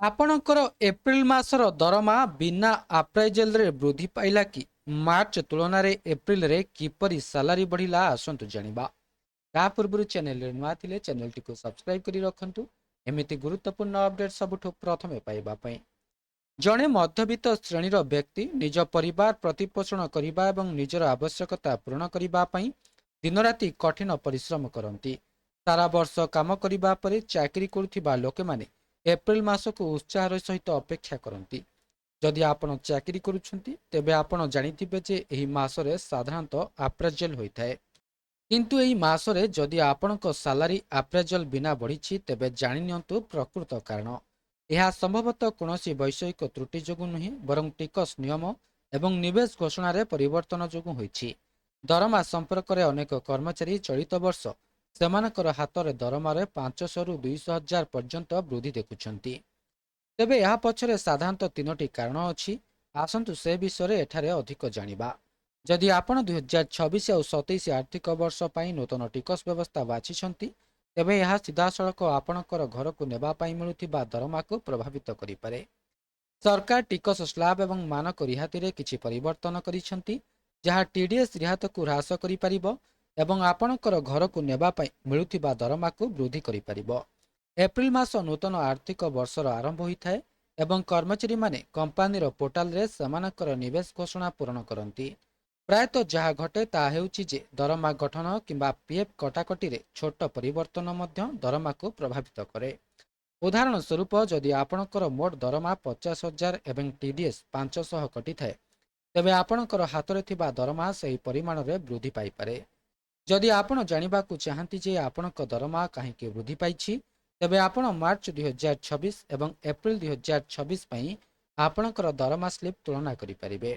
ଆପଣଙ୍କର ଏପ୍ରିଲ ମାସର ଦରମା ବିନା ଆପ୍ରାଇଜେଲରେ ବୃଦ୍ଧି ପାଇଲା କି? ମାର୍ଚ୍ଚ ତୁଳନାରେ ଏପ୍ରିଲରେ କିପରି ସାଲାରୀ ବଢ଼ିଲା ଆସନ୍ତୁ ଜାଣିବା। ତା ପୂର୍ବରୁ ଚ୍ୟାନେଲରେ ନୂଆ ଥିଲେ ଚ୍ୟାନେଲଟିକୁ ସବସ୍କ୍ରାଇବ କରି ରଖନ୍ତୁ ଏମିତି ଗୁରୁତ୍ୱପୂର୍ଣ୍ଣ ଅପଡେଟ୍ ସବୁଠୁ ପ୍ରଥମେ ପାଇବା ପାଇଁ। ଜଣେ ମଧ୍ୟବିତ୍ତ ଶ୍ରେଣୀର ବ୍ୟକ୍ତି ନିଜ ପରିବାର ପ୍ରତିପୋଷଣ କରିବା ଏବଂ ନିଜର ଆବଶ୍ୟକତା ପୂରଣ କରିବା ପାଇଁ ଦିନରାତି କଠିନ ପରିଶ୍ରମ କରନ୍ତି। ସାରା ବର୍ଷ କାମ କରିବା ପରେ ଚାକିରି କରୁଥିବା ଲୋକମାନେ ଏପ୍ରିଲ ମାସକୁ ଉତ୍ସାହର ସହିତ ଅପେକ୍ଷା କରନ୍ତି। ଯଦି ଆପଣ ଚାକିରି କରୁଛନ୍ତି ତେବେ ଆପଣ ଜାଣିଥିବେ ଯେ ଏହି ମାସରେ ସାଧାରଣତଃ ଆପ୍ରାଜଲ ହୋଇଥାଏ। କିନ୍ତୁ ଏହି ମାସରେ ଯଦି ଆପଣଙ୍କ ସାଲାରୀ ଆପ୍ରାଜଲ ବିନା ବଢ଼ିଛି ତେବେ ଜାଣିନିଅନ୍ତୁ ପ୍ରକୃତ କାରଣ। ଏହା ସମ୍ଭବତଃ କୌଣସି ବୈଷୟିକ ତ୍ରୁଟି ଯୋଗୁଁ ନୁହେଁ ବରଂ ଟିକସ ନିୟମ ଏବଂ ନିବେଶ ଘୋଷଣାରେ ପରିବର୍ତ୍ତନ ଯୋଗୁଁ ହୋଇଛି। ଦରମା ସମ୍ପର୍କରେ ଅନେକ କର୍ମଚାରୀ ଚଳିତ ବର୍ଷ ସେମାନଙ୍କର ହାତରେ ଦରମାରେ 500ରୁ 200,000 ପର୍ଯ୍ୟନ୍ତ ବୃଦ୍ଧି ଦେଖୁଛନ୍ତି। ତେବେ ଏହା ପଛରେ ସାଧାରଣତଃ ତିନୋଟି କାରଣ ଅଛି। ଆସନ୍ତୁ ସେ ବିଷୟରେ ଏଠାରେ ଅଧିକ ଜାଣିବା। ଯଦି ଆପଣ 2026 ଆଉ 27 ଆର୍ଥିକ ବର୍ଷ ପାଇଁ ନୂତନ ଟିକସ ବ୍ୟବସ୍ଥା ବାଛିଛନ୍ତି ତେବେ ଏହା ସିଧାସଳଖ ଆପଣଙ୍କର ଘରକୁ ନେବା ପାଇଁ ମିଳୁଥିବା ଦରମାକୁ ପ୍ରଭାବିତ କରିପାରେ। ସରକାର ଟିକସ ସ୍ଲାବ ଏବଂ ମାନକ ରିହାତିରେ କିଛି ପରିବର୍ତ୍ତନ କରିଛନ୍ତି ଯାହା ଟିଡିଏସ୍ ରିହାତକୁ ହ୍ରାସ କରିପାରିବ ଏବଂ ଆପଣଙ୍କର ଘରକୁ ନେବା ପାଇଁ ମିଳୁଥିବା ଦରମାକୁ ବୃଦ୍ଧି କରିପାରିବ। ଏପ୍ରିଲ ମାସ ନୂତନ ଆର୍ଥିକ ବର୍ଷର ଆରମ୍ଭ ହୋଇଥାଏ ଏବଂ କର୍ମଚାରୀମାନେ କମ୍ପାନୀର ପୋର୍ଟାଲରେ ସେମାନଙ୍କର ନିବେଶ ଘୋଷଣା ପୂରଣ କରନ୍ତି। ପ୍ରାୟତଃ ଯାହା ଘଟେ ତାହା ହେଉଛି ଯେ ଦରମା ଗଠନ କିମ୍ବା ପିଏଫ୍ କଟାକଟିରେ ଛୋଟ ପରିବର୍ତ୍ତନ ମଧ୍ୟ ଦରମାକୁ ପ୍ରଭାବିତ କରେ। ଉଦାହରଣ ସ୍ୱରୂପ ଯଦି ଆପଣଙ୍କର ମୋଟ ଦରମା 50,000 ଏବଂ ଟିଡିଏସ୍ 500 କଟିଥାଏ ତେବେ ଆପଣଙ୍କର ହାତରେ ଥିବା ଦରମା ସେହି ପରିମାଣରେ ବୃଦ୍ଧି ପାଇପାରେ। ଯଦି ଆପଣ ଜାଣିବାକୁ ଚାହାନ୍ତି ଯେ ଆପଣଙ୍କ ଦରମା କାହିଁକି ବୃଦ୍ଧି ପାଇଛି ତେବେ ଆପଣ ମାର୍ଚ୍ଚ 2026 ଏବଂ ଏପ୍ରିଲ 2026 ପାଇଁ ଆପଣଙ୍କର ଦରମା ସ୍ଲିପ୍ ତୁଳନା କରିପାରିବେ।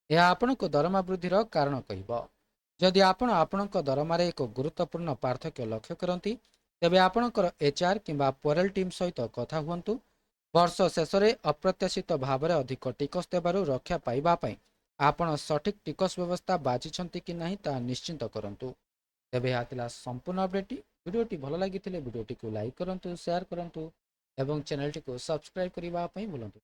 ଏହା ଆପଣଙ୍କୁ ଦରମା ବୃଦ୍ଧିର କାରଣ କହିବ। ଯଦି ଆପଣ ଆପଣଙ୍କ ଦରମାରେ ଏକ ଗୁରୁତ୍ୱପୂର୍ଣ୍ଣ ପାର୍ଥକ୍ୟ ଲକ୍ଷ୍ୟ କରନ୍ତି ତେବେ ଆପଣଙ୍କର ଏଚ୍ଆର୍ କିମ୍ବା ପେରୋଲ୍ ଟିମ୍ ସହିତ କଥା ହୁଅନ୍ତୁ। ବର୍ଷ ଶେଷରେ ଅପ୍ରତ୍ୟାଶିତ ଭାବରେ ଅଧିକ ଟିକସ ଦେବାରୁ ରକ୍ଷା ପାଇବା ପାଇଁ ଆପଣ ସଠିକ୍ ଟିକସ ବ୍ୟବସ୍ଥା ବାଛିଛନ୍ତି କି ନାହିଁ ତାହା ନିଶ୍ଚିତ କରନ୍ତୁ। ତେବେ ଏହା ଥିଲା ସମ୍ପୂର୍ଣ୍ଣ ଅପଡେଟ୍ଟି। ଭିଡ଼ିଓଟି ଭଲ ଲାଗିଥିଲେ ଭିଡ଼ିଓଟିକୁ ଲାଇକ୍ କରନ୍ତୁ, ସେୟାର କରନ୍ତୁ ଏବଂ ଚ୍ୟାନେଲଟିକୁ ସବସ୍କ୍ରାଇବ୍ କରିବା ପାଇଁ ଭୁଲନ୍ତୁ